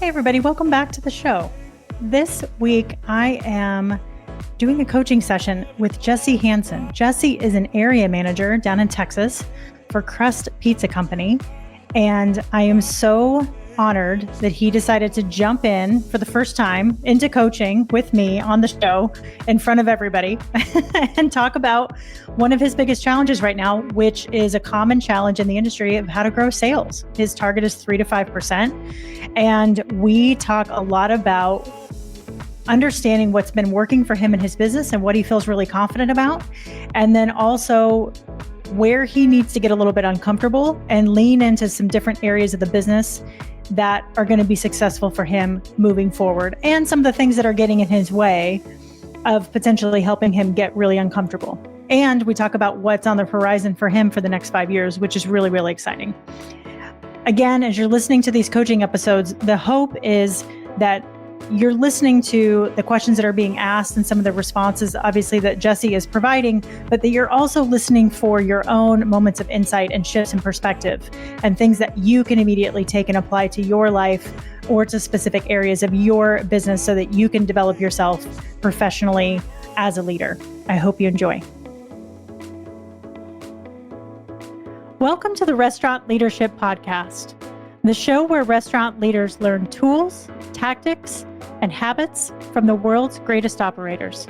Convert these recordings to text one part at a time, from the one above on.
Hey, everybody, welcome back to the show. This week, I am doing a coaching session with Jesse Hanson. Jesse is an area manager down in Texas for Crust Pizza Company, and I am so honored that he decided to jump in for the first time into coaching with me on the show in front of everybody and talk about one of his biggest challenges right now, which is a common challenge in the industry of how to grow sales. His target is 3 to 5%. And we talk a lot about understanding what's been working for him in his business and what he feels really confident about. And then also where he needs to get a little bit uncomfortable and lean into some different areas of the business that are going to be successful for him moving forward, and some of the things that are getting in his way of potentially helping him get really uncomfortable. And we talk about what's on the horizon for him for the next 5 years, which is really, really exciting. Again, as you're listening to these coaching episodes, the hope is that you're listening to the questions that are being asked and some of the responses, obviously, that Jesse is providing, but that you're also listening for your own moments of insight and shifts in perspective and things that you can immediately take and apply to your life or to specific areas of your business so that you can develop yourself professionally as a leader. I hope you enjoy. Welcome to the Restaurant Leadership Podcast, the show where restaurant leaders learn tools, tactics, and habits from the world's greatest operators.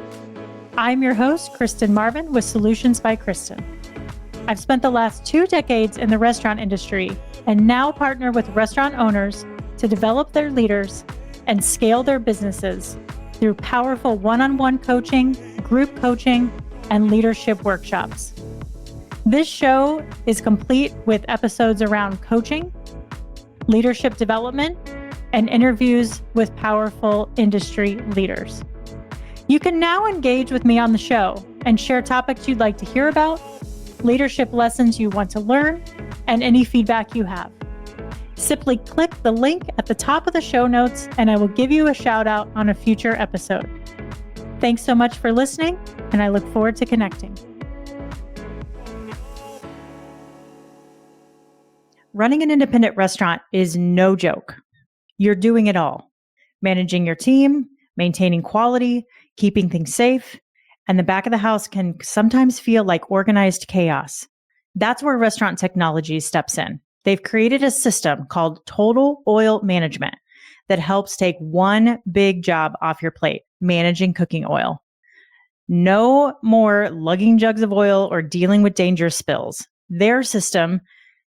I'm your host, Kristen Marvin, with Solutions by Kristen. I've spent the last 2 decades in the restaurant industry and now partner with restaurant owners to develop their leaders and scale their businesses through powerful one-on-one coaching, group coaching, and leadership workshops. This show is complete with episodes around coaching, leadership development, and interviews with powerful industry leaders. You can now engage with me on the show and share topics you'd like to hear about, leadership lessons you want to learn, and any feedback you have. Simply click the link at the top of the show notes and I will give you a shout out on a future episode. Thanks so much for listening, and I look forward to connecting. Running an independent restaurant is no joke. You're doing it all. Managing your team, maintaining quality, keeping things safe, and the back of the house can sometimes feel like organized chaos. That's where Restaurant Technology steps in. They've created a system called Total Oil Management that helps take one big job off your plate, managing cooking oil. No more lugging jugs of oil or dealing with dangerous spills. Their system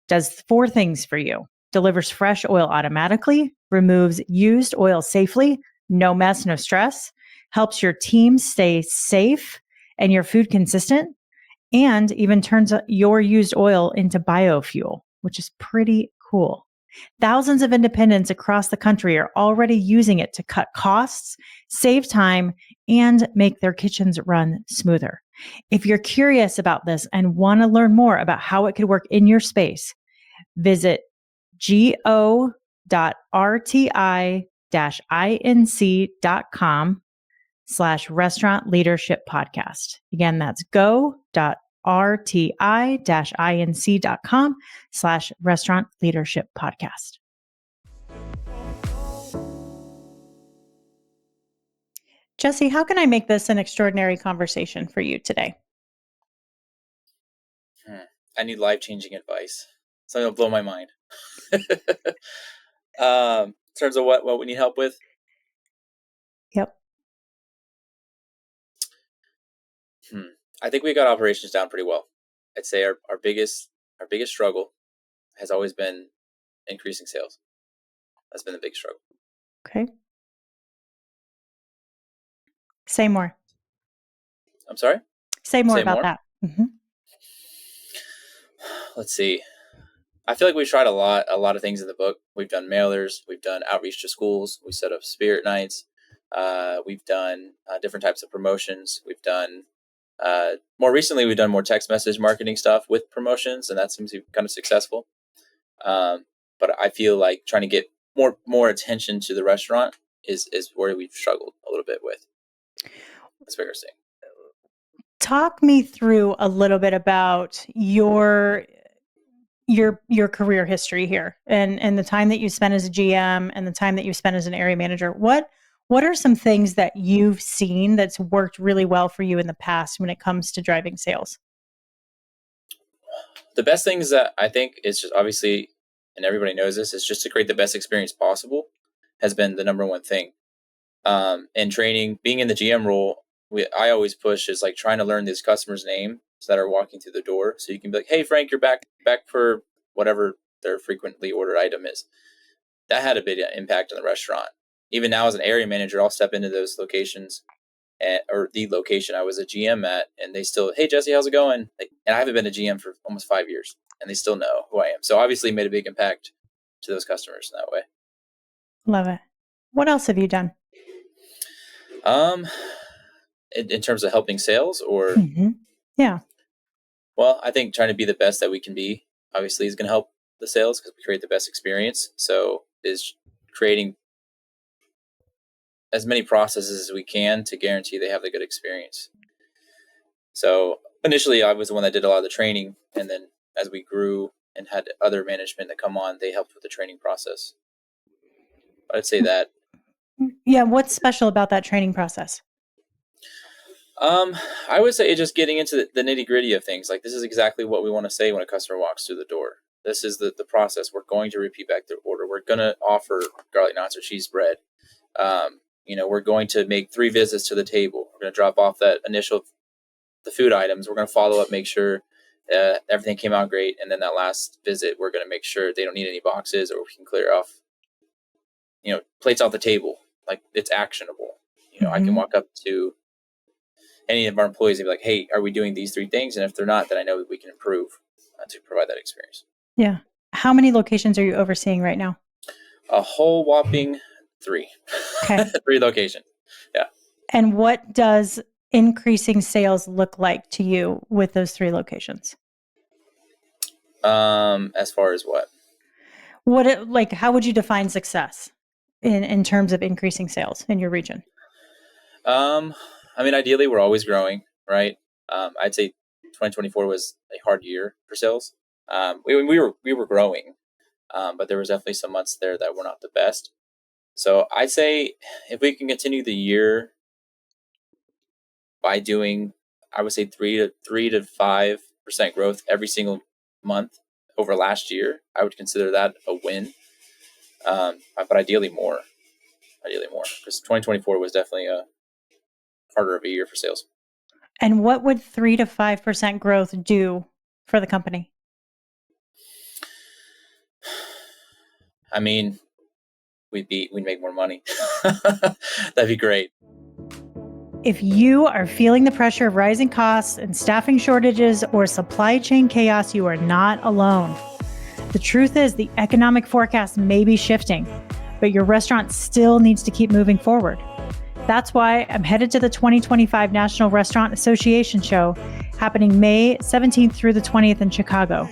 does 4 things for you. Delivers fresh oil automatically, removes used oil safely, no mess, no stress, helps your team stay safe and your food consistent, and even turns your used oil into biofuel, which is pretty cool. Thousands of independents across the country are already using it to cut costs, save time, and make their kitchens run smoother. If you're curious about this and want to learn more about how it could work in your space, visit go.rti-inc.com/restaurant leadership podcast. Again, that's go.rti-inc.com/restaurant leadership podcast. Jesse, how can I make this an extraordinary conversation for you today? I need life-changing advice. Something will blow my mind. In terms of what we need help with? Yep. I think we got operations down pretty well. I'd say our biggest struggle has always been increasing sales. That's been the big struggle. Okay. Say more. I'm sorry? Say more about that. Mm-hmm. Let's see. I feel like we've tried a lot of things in the book. We've done mailers. We've done outreach to schools. We set up spirit nights. We've done different types of promotions. We've done, more recently, we've done more text message marketing stuff with promotions, and that seems to be kind of successful. But I feel like trying to get more attention to the restaurant is where we've struggled a little bit with. That's what you're saying. Talk me through a little bit about your your career history here and the time that you spent as a GM and the time that you spent as an area manager, what are some things that you've seen that's worked really well for you in the past when it comes to driving sales? The best things that I think is just obviously, and everybody knows this, is just to create the best experience possible has been the number one thing. And training, being in the GM role, I always push is like trying to learn this customer's name that are walking through the door. So you can be like, hey, Frank, you're back for whatever their frequently ordered item is. That had a big impact on the restaurant. Even now as an area manager, I'll step into those locations or the location I was a GM at, and they still, hey, Jesse, how's it going? Like, and I haven't been a GM for almost 5 years, and they still know who I am. So obviously made a big impact to those customers in that way. Love it. What else have you done? In terms of helping sales or, yeah. Well, I think trying to be the best that we can be obviously is going to help the sales because we create the best experience. So is creating as many processes as we can to guarantee they have the good experience. So initially I was the one that did a lot of the training, and then as we grew and had other management that come on, they helped with the training process. I'd say that. Yeah. What's special about that training process? I would say just getting into the nitty gritty of things. Like, this is exactly what we want to say when a customer walks through the door. This is the process. We're going to repeat back the order. We're going to offer garlic knots or cheese bread. We're going to make 3 visits to the table. We're going to drop off the food items. We're going to follow up, make sure everything came out great. And then that last visit, we're going to make sure they don't need any boxes, or we can clear off, plates off the table. Like, it's actionable. I can walk up to any of our employees and be like, hey, are we doing these 3 things? And if they're not, then I know that we can improve to provide that experience. Yeah. How many locations are you overseeing right now? A whole whopping 3. Okay. 3 locations. Yeah. And what does increasing sales look like to you with those 3 locations? As far as what? How would you define success in terms of increasing sales in your region? Ideally, we're always growing, right? I'd say 2024 was a hard year for sales. We were growing, but there was definitely some months there that were not the best. So I'd say if we can continue the year by doing, I would say 3 to 5% growth every single month over last year, I would consider that a win. But ideally more, because 2024 was definitely a harder of a year for sales. And what would 3 to 5% growth do for the company? We'd make more money. That'd be great. If you are feeling the pressure of rising costs and staffing shortages or supply chain chaos, you are not alone. The truth is, the economic forecast may be shifting, but your restaurant still needs to keep moving forward. That's why I'm headed to the 2025 National Restaurant Association show, happening May 17th through the 20th in Chicago.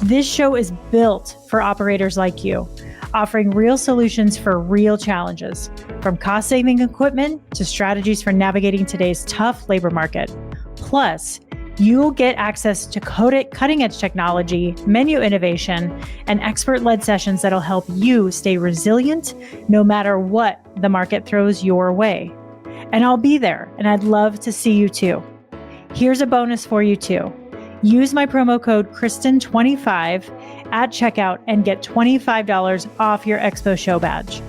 This show is built for operators like you, offering real solutions for real challenges, from cost-saving equipment to strategies for navigating today's tough labor market. Plus, you'll get access to cutting-edge technology, menu innovation, and expert-led sessions that'll help you stay resilient no matter what the market throws your way. And I'll be there, and I'd love to see you too. Here's a bonus for you too. Use my promo code Kristen25 at checkout and get $25 off your Expo Show badge.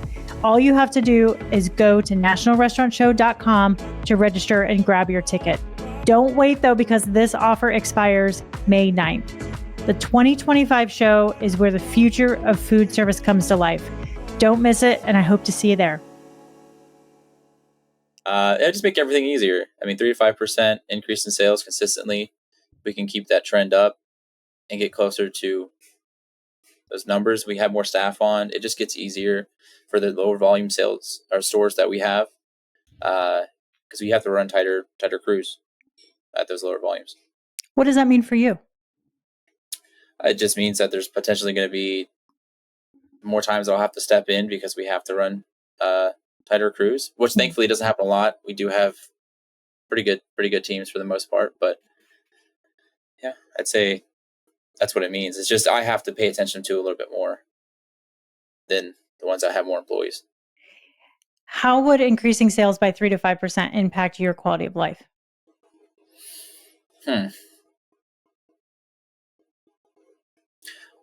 All you have to do is go to nationalrestaurantshow.com to register and grab your ticket. Don't wait though, because this offer expires May 9th. The 2025 show is where the future of food service comes to life. Don't miss it, and I hope to see you there. It'll just make everything easier. 3 to 5% increase in sales consistently. We can keep that trend up and get closer to those numbers. We have more staff on. It just gets easier for the lower volume sales or stores that we have, because we have to run tighter crews at those lower volumes. What does that mean for you? It just means that there's potentially going to be more times I'll have to step in because we have to run tighter crews, which thankfully doesn't happen a lot. We do have pretty good teams for the most part, but yeah, I'd say That's what it means. It's just I have to pay attention to a little bit more than the ones that have more employees. How would increasing sales by 3 to 5% impact your quality of life?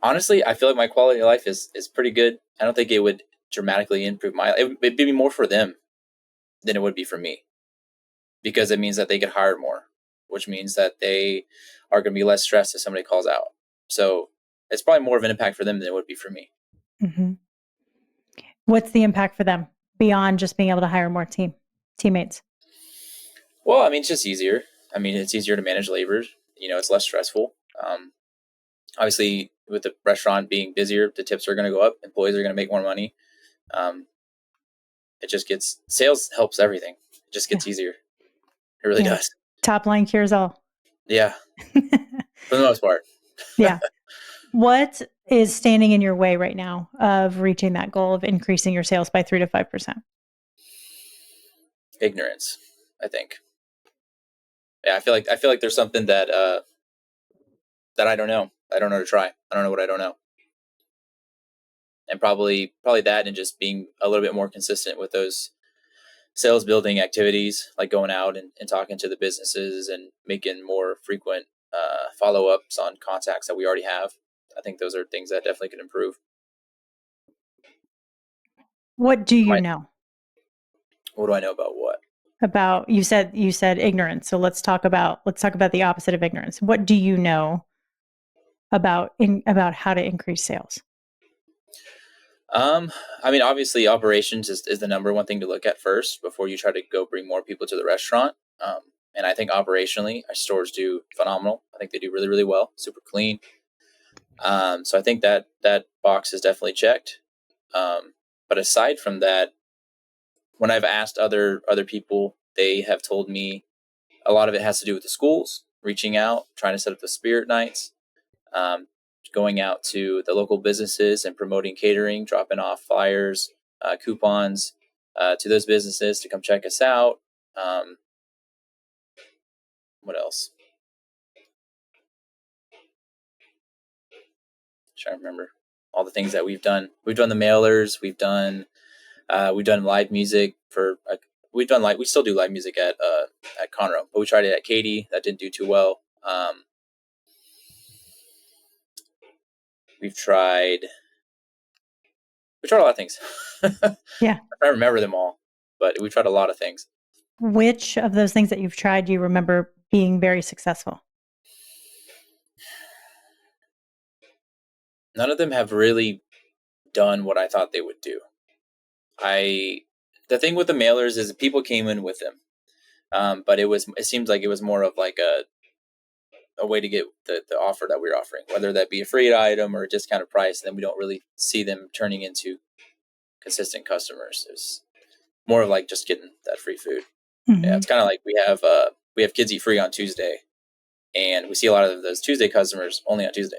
Honestly, I feel like my quality of life is pretty good. I don't think it would dramatically improve it'd be more for them than it would be for me, because it means that they could hire more, which means that they are going to be less stressed if somebody calls out. So it's probably more of an impact for them than it would be for me. Mm-hmm. What's the impact for them beyond just being able to hire more teammates? Well, I mean, it's just easier. I mean, it's easier to manage labor. It's less stressful. Obviously, with the restaurant being busier, the tips are going to go up. Employees are going to make more money. It just gets, sales helps everything. It just gets easier. It really does. Top line cures all. Yeah. For the most part. Yeah. What is standing in your way right now of reaching that goal of increasing your sales by 3 to 5%? Ignorance, I think. Yeah, I feel like there's something that I don't know. I don't know to try. I don't know what I don't know. And probably that, and just being a little bit more consistent with those sales building activities, like going out and talking to the businesses and making more frequent follow-ups on contacts that we already have. I think those are things that definitely could improve. What do you know? What do I know about what? About, you said ignorance. So let's talk about the opposite of ignorance. What do you know about how to increase sales? I mean, obviously operations is the number one thing to look at first before you try to go bring more people to the restaurant. And I think operationally our stores do phenomenal. I think they do really, really well, super clean. So I think that box is definitely checked. But aside from that, when I've asked other people, they have told me a lot of it has to do with the schools, reaching out, trying to set up the spirit nights, going out to the local businesses and promoting catering, dropping off flyers, coupons to those businesses to come check us out. What else? I'm trying to remember all the things that we've done. We've done the mailers. We've done live music we still do live music at Conroe, but we tried it at Katie. That didn't do too well. We've tried a lot of things. Yeah. I remember them all, but we tried a lot of things. Which of those things that you've tried do you remember being very successful? None of them have really done what I thought they would do. The thing with the mailers is people came in with them. But it seems like it was more of like a way to get the offer that we're offering, whether that be a free item or a discounted price. And then we don't really see them turning into consistent customers. It's more of like just getting that free food. Mm-hmm. Yeah, it's kind of like we have Kids Eat Free on Tuesday, and we see a lot of those Tuesday customers only on Tuesday,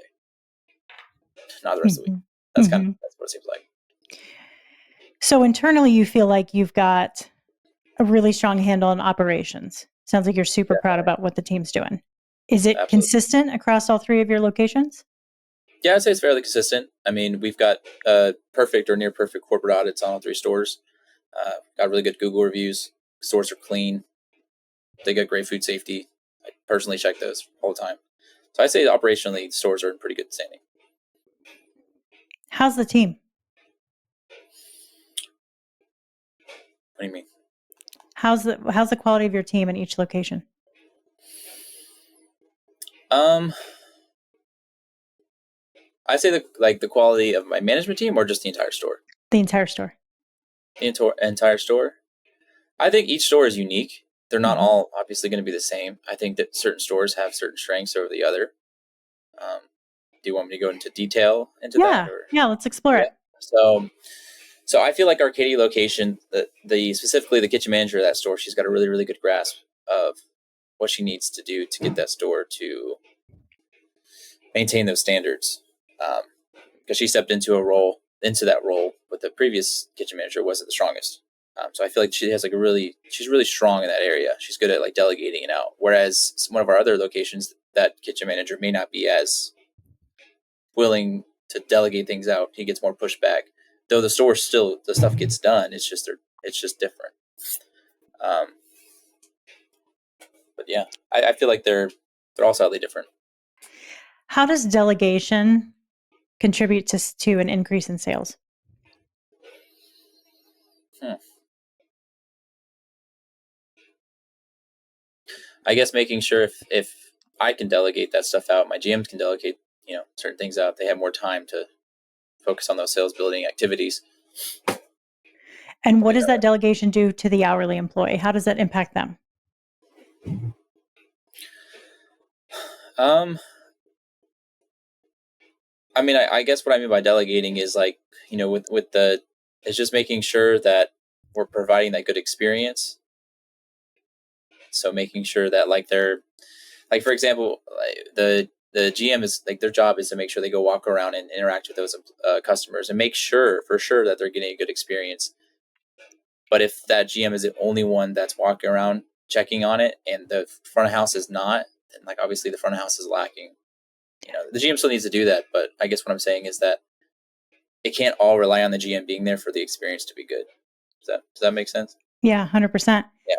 not the rest of the week. That's that's what it seems like. So internally, you feel like you've got a really strong handle on operations. Sounds like you're super proud about what the team's doing. Is it consistent across all 3 of your locations? Yeah, I'd say it's fairly consistent. I mean, we've got perfect or near perfect corporate audits on all 3 stores. Got really good Google reviews. Stores are clean. They got great food safety. I personally check those all the time. So I say operationally, stores are in pretty good standing. How's the team? What do you mean? How's the quality of your team in each location? I say the quality of my management team, or just the entire store? The entire store. The entire store. I think each store is unique. They're not all obviously going to be the same. I think that certain stores have certain strengths over the other. Do you want me to go into detail into that? Yeah, let's explore it. So I feel like our Katy location, specifically the kitchen manager of that store, she's got a really, really good grasp of what she needs to do to get that store to maintain those standards. Because she stepped into that role with the previous kitchen manager wasn't the strongest. So I feel like she has she's really strong in that area. She's good at delegating it out. Whereas one of our other locations, that kitchen manager may not be as willing to delegate things out, he gets more pushback. Though the store still, the stuff gets done. It's just different. But yeah, I feel like they're all slightly different. How does delegation contribute to an increase in sales? I guess making sure if I can delegate that stuff out, my GMs can delegate, certain things out. They have more time to focus on those sales building activities. And what does that delegation do to the hourly employee? How does that impact them? I mean, I guess what I mean by delegating is like, it's just making sure that we're providing that good experience. So making sure that like they're, like, for example, the GM is like, their job is to make sure they go walk around and interact with those customers and make sure for sure that they're getting a good experience. But if that GM is the only one that's walking around checking on it and the front of house is not, then like obviously the front of house is lacking. The GM still needs to do that, but I guess what I'm saying is that it can't all rely on the GM being there for the experience to be good. Does that make sense? Yeah, 100%. Yeah.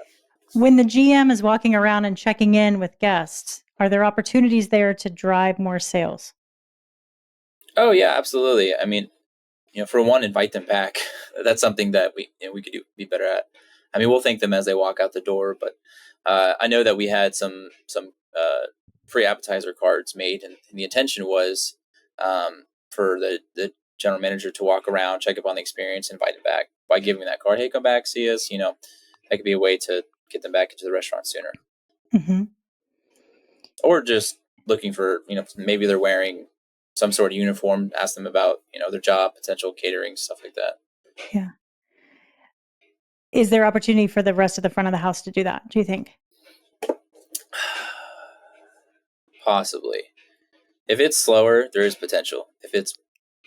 When the GM is walking around and checking in with guests, are there opportunities there to drive more sales? Oh yeah, absolutely. I mean, for one, invite them back. That's something that we could be better at. I mean, we'll thank them as they walk out the door, but I know that we had some free appetizer cards made, and the intention was for the general manager to walk around, check up on the experience, invite them back by giving that card. Hey, come back, see us. That could be a way to get them back into the restaurant sooner. Mm-hmm. Or just looking for, maybe they're wearing some sort of uniform, ask them about, their job, potential catering, stuff like that. Yeah. Is there opportunity for the rest of the front of the house to do that, do you think? Possibly. If it's slower, there is potential. If it's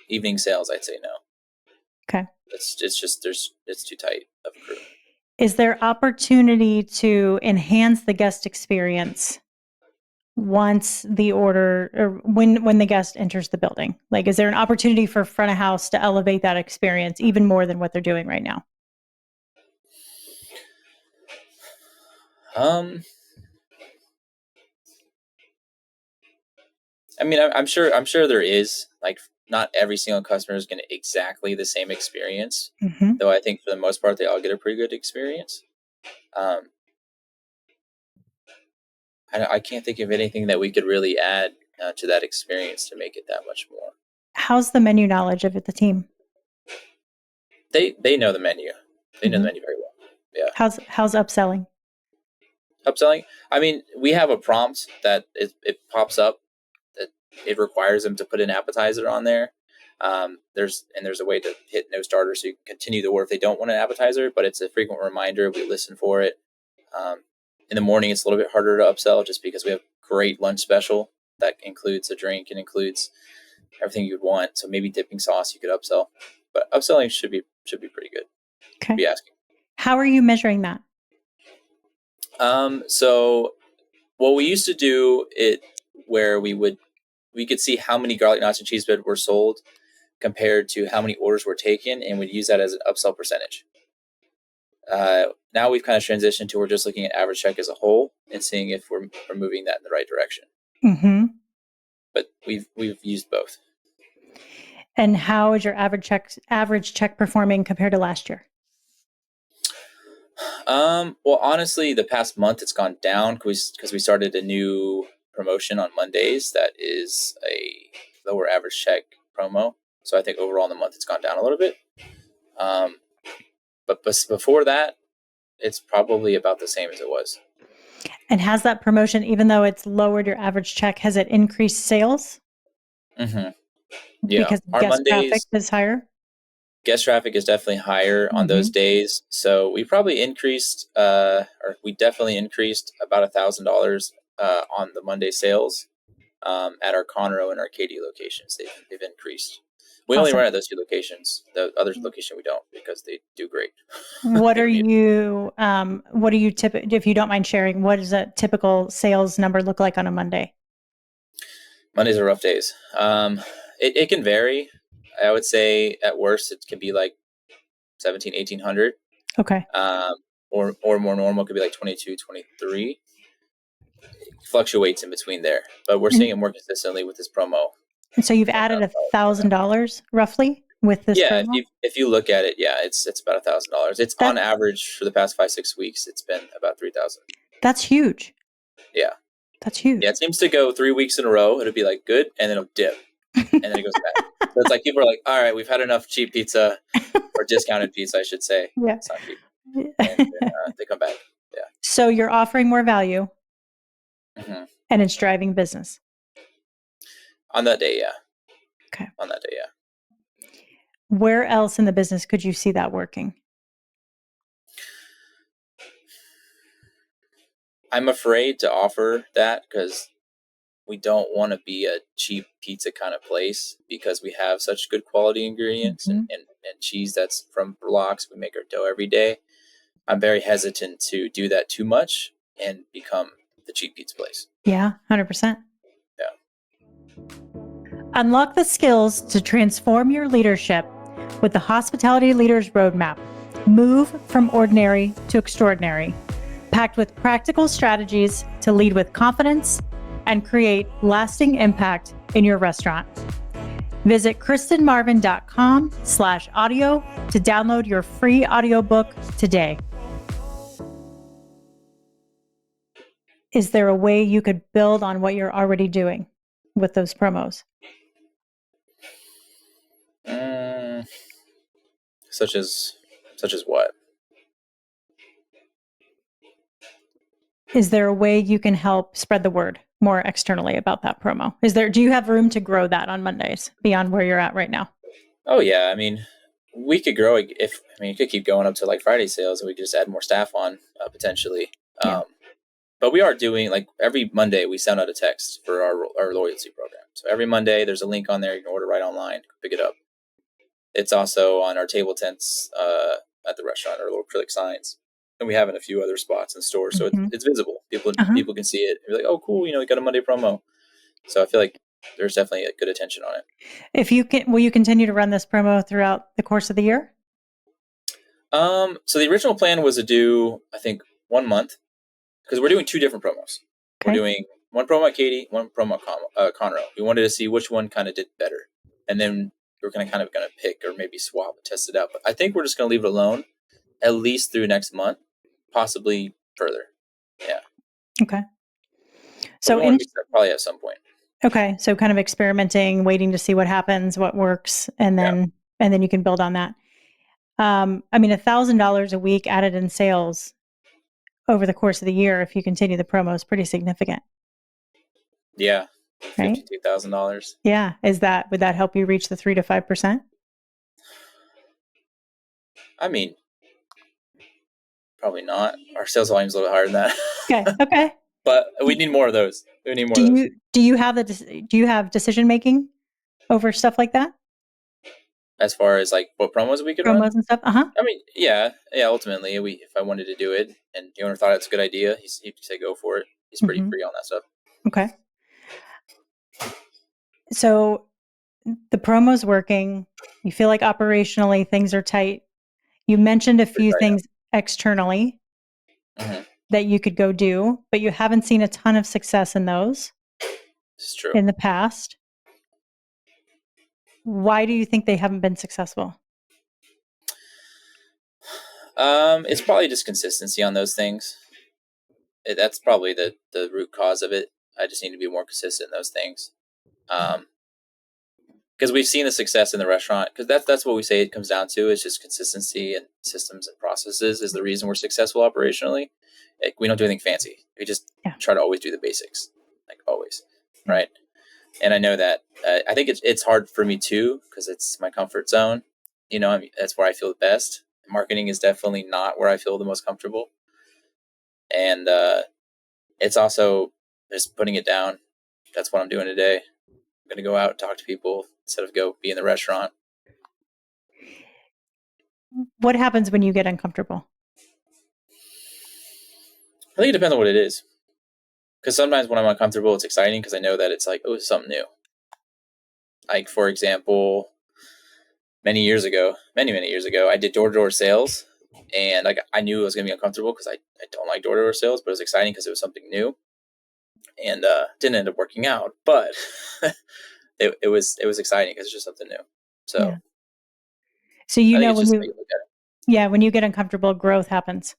evening sales, I'd say no. Okay. It's too tight of a crew. Is there opportunity to enhance the guest experience once the order or when the guest enters the building? Like, is there an opportunity for front of house to elevate that experience even more than what they're doing right now? I mean, I'm sure there is. Like, not every single customer is going to exactly the same experience, Mm-hmm. though I think for the most part they all get a pretty good experience. I can't think of anything that we could really add to that experience to make it that much more. How's the menu knowledge of the team? They know the menu. They know the menu very well. Yeah. How's upselling? Upselling? I mean, we have a prompt that it pops up that it requires them to put an appetizer on there. There's a way to hit no starter so you can continue the order if they don't want an appetizer, but it's a frequent reminder. We listen for it. In the morning, it's a little bit harder to upsell just because we have great lunch special that includes a drink and includes everything you'd want. So maybe dipping sauce you could upsell, but upselling should be pretty good. Okay. Be asking. How are you measuring that? So what we used to do where we could see how many garlic knots and cheese bread were sold compared to how many orders were taken, and we'd use that as an upsell percentage. Now we've kind of transitioned to we're just looking at average check as a whole and seeing if we're moving that in the right direction. Mm-hmm. But we've used both. And how is your average check performing compared to last year? Well, honestly, the past month it's gone down because we started a new promotion on Mondays that is a lower average check promo. So I think overall in the month it's gone down a little bit. But before that, it's probably about the same as it was. And has that promotion, even though it's lowered your average check, has it increased sales? Mm-hmm. Yeah. Because guest traffic is higher? Guest traffic is definitely higher on those days. So we probably increased, or we definitely increased about $1,000 on the Monday sales at our Conroe and Arcadia locations. They've increased. We only run at those two locations. The other location we don't because they do great. What are you if you don't mind sharing, what does a typical sales number look like on a Monday? Mondays are rough days. It can vary. I would say at worst it can be like 17, 1800. Okay. Or more normal could be like 22, 23. It fluctuates in between there, but we're seeing it more consistently with this promo. And so you've added $1,000 roughly with this Yeah, promo? if you look at it, yeah, it's about $1,000. It's on average for the past 5-6 weeks. It's been about 3,000. That's huge. Yeah, that's huge. Yeah, it seems to go 3 weeks in a row. It'll be like good, and then it'll dip, and then it goes back. So it's like people are like, all right, we've had enough cheap pizza or discounted pizza, I should say. Yeah, it's not cheap, and then, they come back. Yeah. So you're offering more value, and it's driving business on that day. Yeah. Okay. On that day. Yeah. Where else in the business could you see that working? I'm afraid to offer that because we don't want to be a cheap pizza kind of place because we have such good quality ingredients and cheese that's from blocks. We make our dough every day. I'm very hesitant to do that too much and become the cheap pizza place. Yeah, 100%. Yeah. Unlock the skills to transform your leadership with the Hospitality Leaders Roadmap. Move from ordinary to extraordinary, packed with practical strategies to lead with confidence and create lasting impact in your restaurant. Visit kristenmarvin.com/audio to download your free audiobook today. Is there a way you could build on what you're already doing with those promos? Such as what? Is there a way you can help spread the word more externally about that promo? Do you have room to grow that on Mondays beyond where you're at right now? Oh yeah. I mean, we could grow it you could keep going up to like Friday sales and we could just add more staff on potentially. Yeah. But we are doing like every Monday we send out a text for our loyalty program. So every Monday there's a link on there. You can order right online, pick it up. It's also on our table tents at the restaurant, our little acrylic signs. And we have in a few other spots in stores. So it's visible. People can see it. You're like, oh, cool. We got a Monday promo. So I feel like there's definitely a good attention on it. Will you continue to run this promo throughout the course of the year? So the original plan was to do, I think, 1 month because we're doing 2 different promos. Okay. We're doing one promo at Katie, one promo at Conroe. We wanted to see which one kind of did better. And then we're going to pick or maybe swap and test it out. But I think we're just going to leave it alone at least through next month, possibly further. Yeah. Okay. So probably at some point. Okay. So kind of experimenting, waiting to see what happens, what works, and then you can build on that. $1,000 a week added in sales over the course of the year, if you continue the promo, is pretty significant. Yeah. $52,000. Yeah. Would that help you reach the 3 to 5%? I mean, probably not. Our sales volume is a little bit higher than that. Okay. But we need more of those. We need more of those. Do you have decision making over stuff like that? As far as like what promos we could run? Promos and stuff? I mean, yeah. Ultimately, if I wanted to do it and the owner thought it's a good idea, he'd say go for it. He's pretty free on that stuff. Okay. So the promo's working. You feel like operationally things are tight. You mentioned a few things externally that you could go do, but you haven't seen a ton of success in those. It's true. In the past. Why do you think they haven't been successful? It's probably just consistency on those things. That's probably the root cause of it. I just need to be more consistent in those things. Because we've seen the success in the restaurant. Because that's what we say it comes down to. It's just consistency and systems and processes is the reason we're successful operationally. Like, we don't do anything fancy. We just try to always do the basics, like always, right? And I know that I think it's hard for me too because it's my comfort zone. That's where I feel the best. Marketing is definitely not where I feel the most comfortable. And it's also just putting it down. That's what I'm doing today. I'm going to go out and talk to people instead of go be in the restaurant. What happens when you get uncomfortable? I think it depends on what it is. Because sometimes when I'm uncomfortable, it's exciting because I know that it's like, oh, it's something new. Like, for example, many years ago, I did door-to-door sales, and like I knew it was going to be uncomfortable because I don't like door-to-door sales, but it was exciting because it was something new, and didn't end up working out, but it was exciting because it's just something new. So Yeah. So I think when it's just how you you look at it. when you get uncomfortable, growth happens.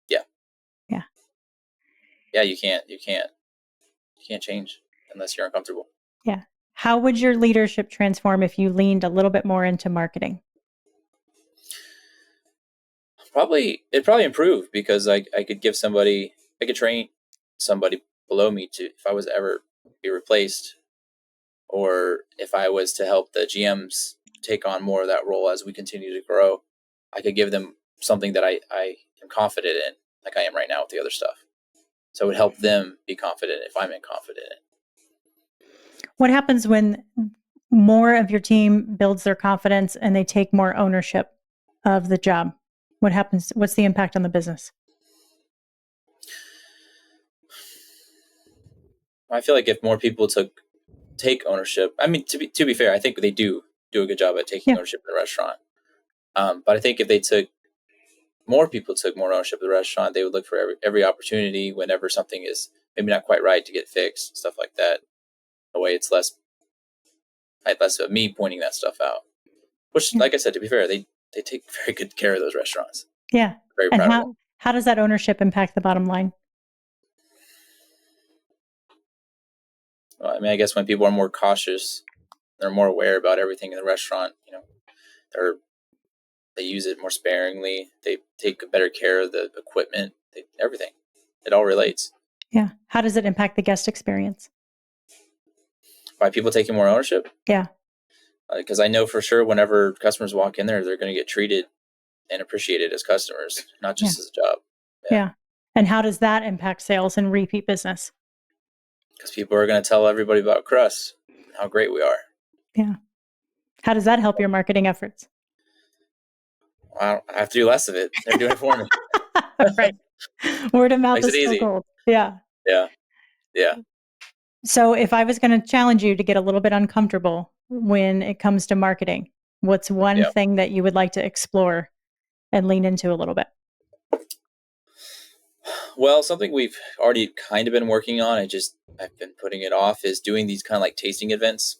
Yeah, Yeah. yeah. You can't change unless you're uncomfortable. Yeah. How would your leadership transform if you leaned a little bit more into marketing? It'd probably improve because I could train somebody below me to, if I was to ever be replaced, or if I was to help the GMs take on more of that role as we continue to grow, I could give them something that I am confident in, like I am right now with the other stuff. So it would help them be confident if I'm confident in it. What happens when more of your team builds their confidence and they take more ownership of the job? What happens? What's the impact on the business? I feel like if more people take ownership, I mean, to be fair, I think they do a good job at taking Yeah. ownership of the restaurant. But I think if more people took more ownership of the restaurant, they would look for every opportunity whenever something is maybe not quite right to get fixed, stuff like that. The way it's less of me pointing that stuff out. Which, Yeah. like I said, to be fair, they take very good care of those restaurants. Yeah. Very And proud of them. how does that ownership impact the bottom line? Well, I mean, I guess when people are more cautious, they're more aware about everything in the restaurant. They use it more sparingly. They take better care of the equipment. Everything. It all relates. Yeah. How does it impact the guest experience? By people taking more ownership? Yeah. Because I know for sure whenever customers walk in there, they're going to get treated and appreciated as customers, not just as a job. Yeah. And how does that impact sales and repeat business? Because people are going to tell everybody about Crust and how great we are. Yeah. How does that help your marketing efforts? I have to do less of it. They're doing it for me. Right. Word of mouth Makes it is still easy. gold. Yeah. Yeah. Yeah. So if I was going to challenge you to get a little bit uncomfortable when it comes to marketing, what's one Yeah. thing that you would like to explore and lean into a little bit? Well, something we've already kind of been working on, I've been putting it off, is doing these kind of like tasting events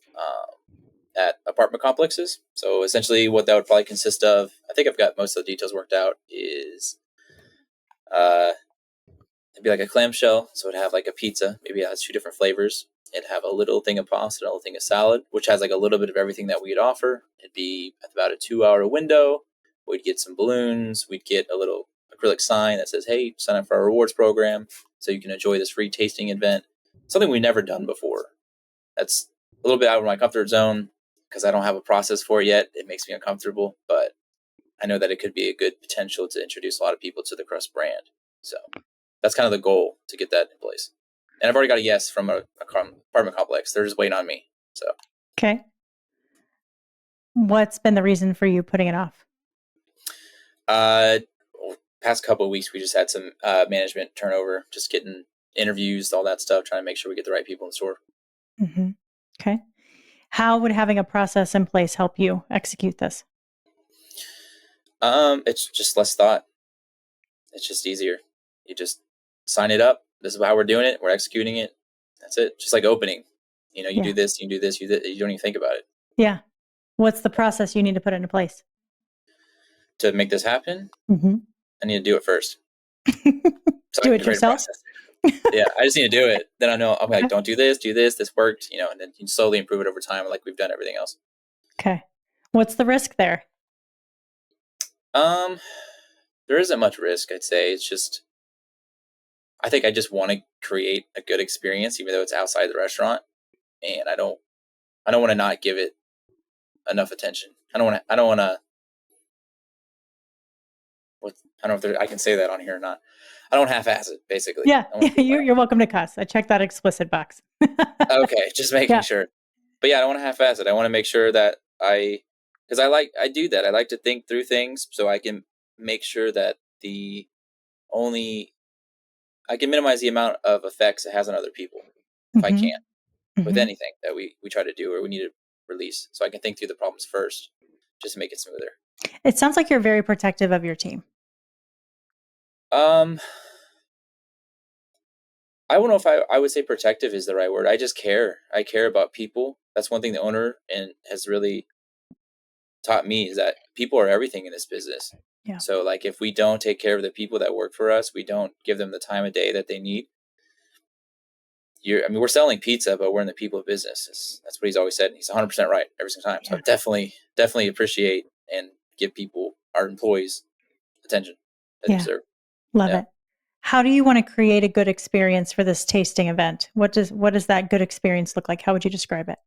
at apartment complexes. So essentially, what that would probably consist of, I think I've got most of the details worked out, is it'd be like a clamshell. So it'd have like a pizza, maybe it has 2 different flavors. It'd have a little thing of pasta and a little thing of salad, which has like a little bit of everything that we'd offer. It'd be about a 2-hour window. We'd get some balloons. We'd get a little acrylic sign that says, "Hey, sign up for our rewards program so you can enjoy this free tasting event." Something we've never done before. That's a little bit out of my comfort zone because I don't have a process for it yet. It makes me uncomfortable, but I know that it could be a good potential to introduce a lot of people to the Crust brand. So that's kind of the goal, to get that in place. And I've already got a yes from a apartment complex. They're just waiting on me. So Okay. What's been the reason for you putting it off? Past couple of weeks, we just had some management turnover, just getting interviews, all that stuff, trying to make sure we get the right people in the store. Mm-hmm. Okay. How would having a process in place help you execute this? It's just less thought. It's just easier. You just sign it up. This is how we're doing it. We're executing it. That's it. Just like opening. You do this, you do this, you don't even think about it. Yeah. What's the process you need to put into place? To make this happen, Mm-hmm. I need to do it first. So Do I it can create a yourself? process. Yeah, I just need to do it. Then I know I'm like, don't do this, this worked, and then you slowly improve it over time, like we've done everything else. Okay. What's the risk there? There isn't much risk, I'd say. It's just, I think I just want to create a good experience, even though it's outside the restaurant, and I don't want to not give it enough attention. I don't want to. I don't know if I can say that on here or not. I don't half-ass it, basically. Yeah. You're welcome to cuss. I checked that explicit box. Okay, just making sure. But yeah, I don't want to half-ass it. I want to make sure that because I do that. I like to think through things so I can make sure that I can minimize the amount of effects it has on other people if I can, with anything that we try to do or we need to release, so I can think through the problems first, just to make it smoother. It sounds like you're very protective of your team. I don't know if I would say protective is the right word. I just care. I care about people. That's one thing the owner and has really taught me, is that people are everything in this business. Yeah. So like, if we don't take care of the people that work for us, we don't give them the time of day that they need. We're selling pizza, but we're in the people business. That's what he's always said. And he's 100% right every single time. So I definitely appreciate and give people, our employees, attention that they deserve. Love it. How do you want to create a good experience for this tasting event? What does that good experience look like? How would you describe it?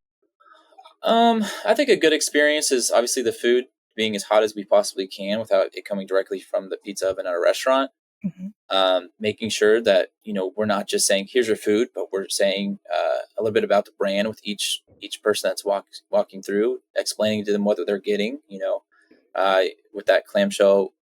I think a good experience is obviously the food being as hot as we possibly can without it coming directly from the pizza oven at a restaurant. Mm-hmm. Making sure that, we're not just saying, here's your food, but we're saying a little bit about the brand with each person that's walking through, explaining to them what they're getting, with that clamshell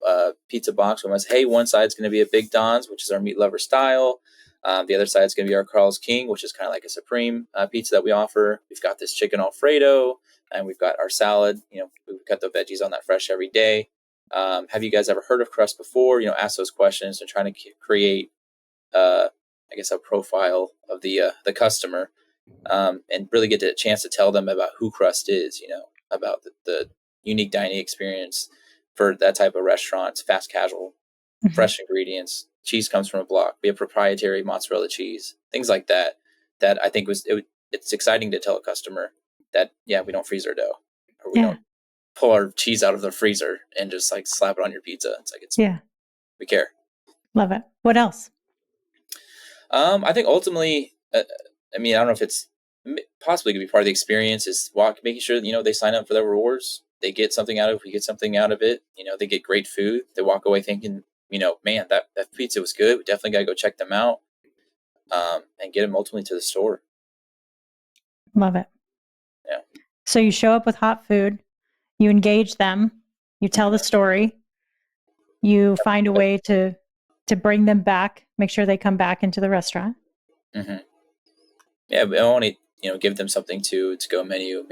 pizza box. We must, hey, one side's going to be a Big Don's, which is our meat lover style. The other side is going to be our Carl's King, which is kind of like a supreme pizza that we offer. We've got this chicken Alfredo, and we've got our salad. We cut the veggies on that fresh every day. Have you guys ever heard of Crust before? Ask those questions and trying to create, I guess, a profile of the customer, and really get a chance to tell them about who Crust is. About the unique dining experience for that type of restaurant. It's fast casual, fresh ingredients. Cheese comes from a block. We have proprietary mozzarella cheese, things like that. That I think it's exciting to tell a customer that, we don't freeze our dough, or we don't pull our cheese out of the freezer and just like slap it on your pizza. It's like, we care. Love it. What else? I think ultimately, I don't know if it's possibly could be part of the experience, is making sure that, they sign up for their rewards. They get something out of it. We get something out of it. They get great food. They walk away thinking, man, that pizza was good. We definitely got to go check them out, and get them ultimately to the store. Love it. Yeah. So you show up with hot food, you engage them, you tell the story, you find a way to bring them back, make sure they come back into the restaurant. Mm-hmm. Yeah, I want to, give them something to go menu.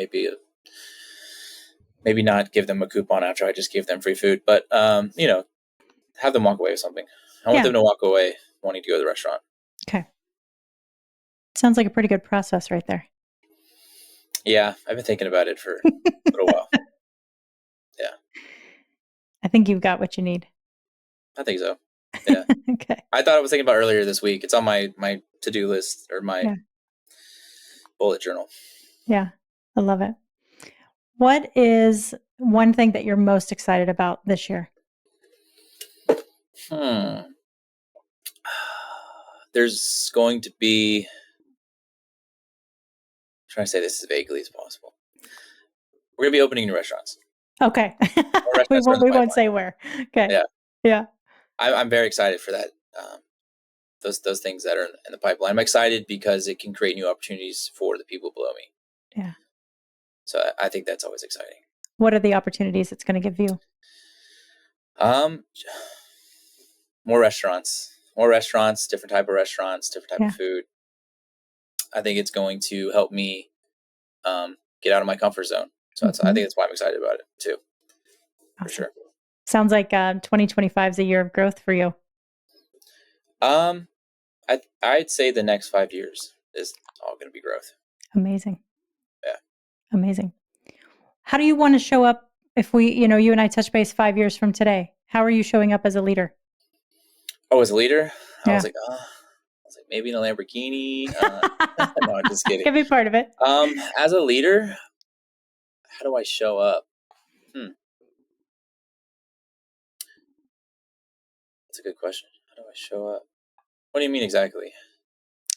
Maybe not give them a coupon after I just gave them free food, but have them walk away with something. I want them to walk away wanting to go to the restaurant. Okay. Sounds like a pretty good process right there. Yeah, I've been thinking about it for a little while. Yeah. I think you've got what you need. I think so. Yeah. Okay. I thought I was thinking about earlier this week. It's on my to-do list, or my bullet journal. Yeah. I love it. What is one thing that you're most excited about this year? There's going to be, I'm trying to say this as vaguely as possible. We're going to be opening new restaurants. Okay. We won't say where. Okay. Yeah. I'm very excited for that. Those things that are in the pipeline. I'm excited because it can create new opportunities for the people below me. Yeah. So I think that's always exciting. What are the opportunities it's going to give you? More restaurants, different type of restaurants, different type of food. I think it's going to help me get out of my comfort zone. So I think that's why I'm excited about it too. Awesome. For sure. Sounds like 2025 is a year of growth for you. I'd say the next 5 years is all going to be growth. Amazing. Yeah. Amazing. How do you want to show up if we, you and I touch base 5 years from today? How are you showing up as a leader? Oh, as a leader? I was like, maybe in a Lamborghini. No, I'm just kidding. Could be part of it. As a leader, how do I show up? That's a good question. How do I show up? What do you mean exactly?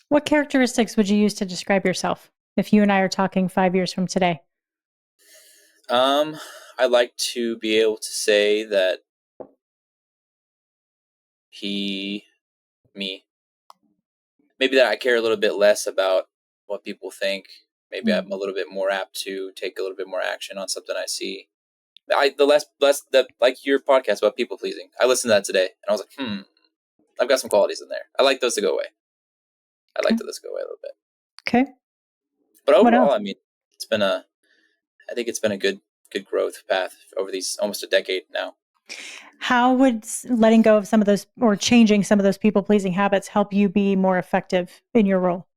What characteristics would you use to describe yourself if you and I are talking 5 years from today? I'd like to be able to say that me, maybe that I care a little bit less about what people think. Maybe I'm a little bit more apt to take a little bit more action on something I see. Like your podcast about people pleasing. I listened to that today and I was like, I've got some qualities in there. I like those to go away. I'd like those to go away a little bit. Okay. But overall, I mean, it's been a I think it's been a good growth path over these almost a decade now. How would letting go of some of those or changing some of those people pleasing habits help you be more effective in your role?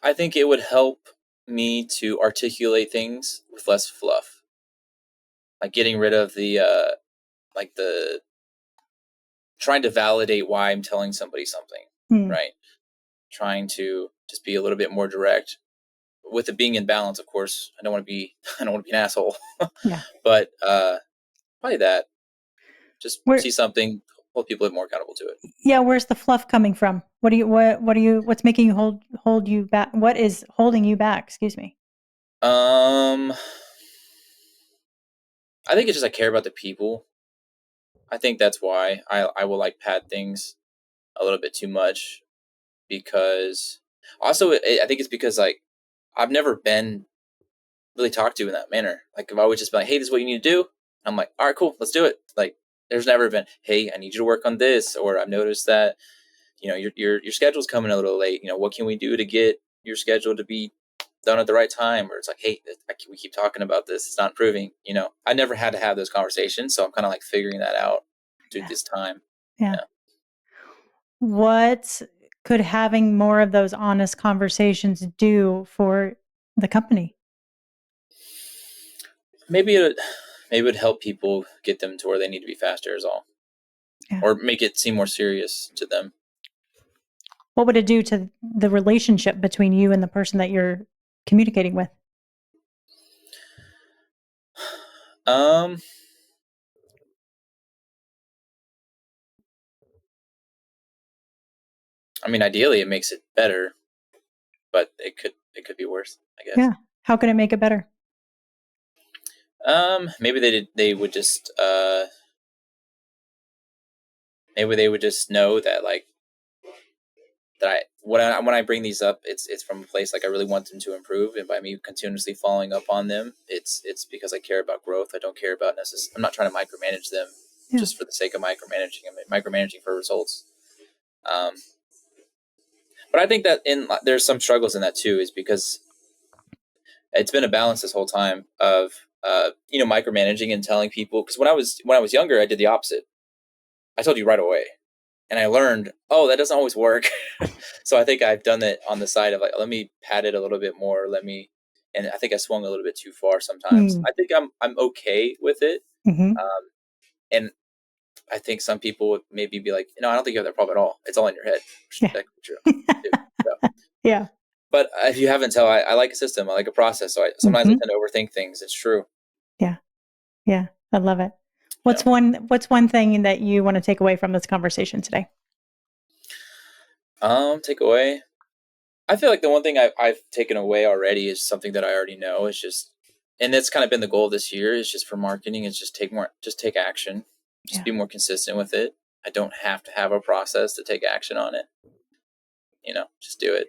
I think it would help me to articulate things with less fluff, like getting rid of the trying to validate why I'm telling somebody something, Hmm. right? Trying to just be a little bit more direct with it being in balance. Of course, I don't want to be I don't want to be an asshole, Yeah. but probably that. Just Where, see something, hold people a bit more accountable to it. yeah, where's the fluff coming from? What's making you hold you back? What is holding you back? Excuse me. Um, I think it's just I care about the people. I think that's why I will like pad things a little bit too much because also I think it's because like I've never been really talked to in that manner. Like I've always just been like, hey, this is what you need to do. I'm like, all right, cool, let's do it. Like there's never been, hey, I need you to work on this, or I've noticed that your schedule's coming a little late. What can we do to get your schedule to be done at the right time? Or it's like, hey, we keep talking about this, it's not improving. I never had to have those conversations, so I'm kind of like figuring that out through Yeah. this time. Yeah. Yeah. What could having more of those honest conversations do for the company? Maybe it would help people get them to where they need to be faster is all, Yeah. or make it seem more serious to them. What would it do to the relationship between you and the person that you're communicating with? Um, I mean, ideally, it makes it better, but it could be worse, I guess. Yeah. How can it make it better? Maybe they would just maybe they would just know that like that when I bring these up, it's from a place like I really want them to improve, and by me continuously following up on them, it's because I care about growth. I don't care about I'm not trying to micromanage them Yeah. just for the sake of micromanaging. I'm micromanaging for results. Um, but I think that there's some struggles in that too, is because it's been a balance this whole time of micromanaging and telling people, because when I was younger, I did the opposite. I told you right away, and I learned, oh, that doesn't always work. So I think I've done that on the side of like, let me pad it a little bit more. And I think I swung a little bit too far sometimes. Mm. I think I'm okay with it. Hmm. Um, and I think some people would maybe be like, no, I don't think you have that problem at all. It's all in your head. Yeah. That could be true. Too. So, Yeah. but if you haven't tell, I like a system. I like a process. So sometimes I Hmm. tend to overthink things. It's true. Yeah. Yeah. I love it. Yeah. What's one thing that you want to take away from this conversation today? Take away. I feel like the one thing I've taken away already is something that I already know. Is just, and that's kind of been the goal this year. Is just for marketing. Is just take action. Just Yeah. be more consistent with it. I don't have to have a process to take action on it. Just do it.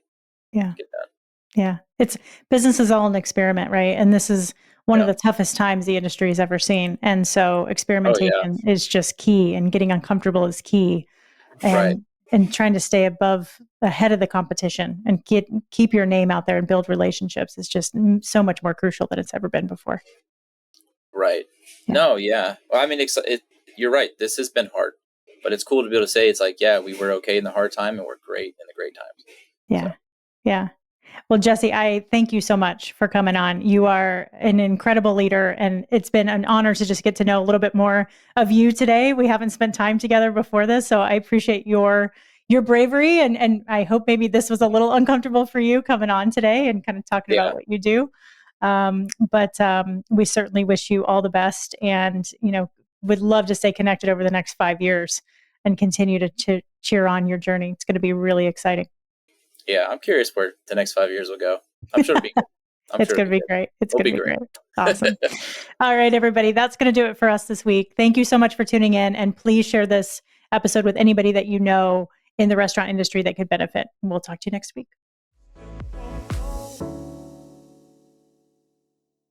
Yeah. Get done. Yeah. It's business is all an experiment, right? And this is one of Yeah. the toughest times the industry has ever seen. And so Oh yeah. experimentation is just key, and getting uncomfortable is key, Right. and trying to stay ahead of the competition and keep your name out there and build relationships is just so much more crucial than it's ever been before. Right. Yeah. No. Yeah. Well, I mean, you're right. This has been hard, but it's cool to be able to say it's like, yeah, we were okay in the hard time, and we're great in the great times. So, Yeah. Yeah. Well, Jesse, I thank you so much for coming on. You are an incredible leader, and it's been an honor to just get to know a little bit more of you today. We haven't spent time together before this, so I appreciate your bravery, and I hope maybe this was a little uncomfortable for you coming on today and kind of talking about yeah. what you do. But we certainly wish you all the best, and would love to stay connected over the next 5 years and continue to cheer on your journey. It's going to be really exciting. Yeah. I'm curious where the next 5 years will go. I'm sure it'll be good. I'm It's sure it'll going to be be good. great. It's It'll going to be be great. great. Awesome. All right, everybody. That's going to do it for us this week. Thank you so much for tuning in. And please share this episode with anybody that you know in the restaurant industry that could benefit. We'll talk to you next week.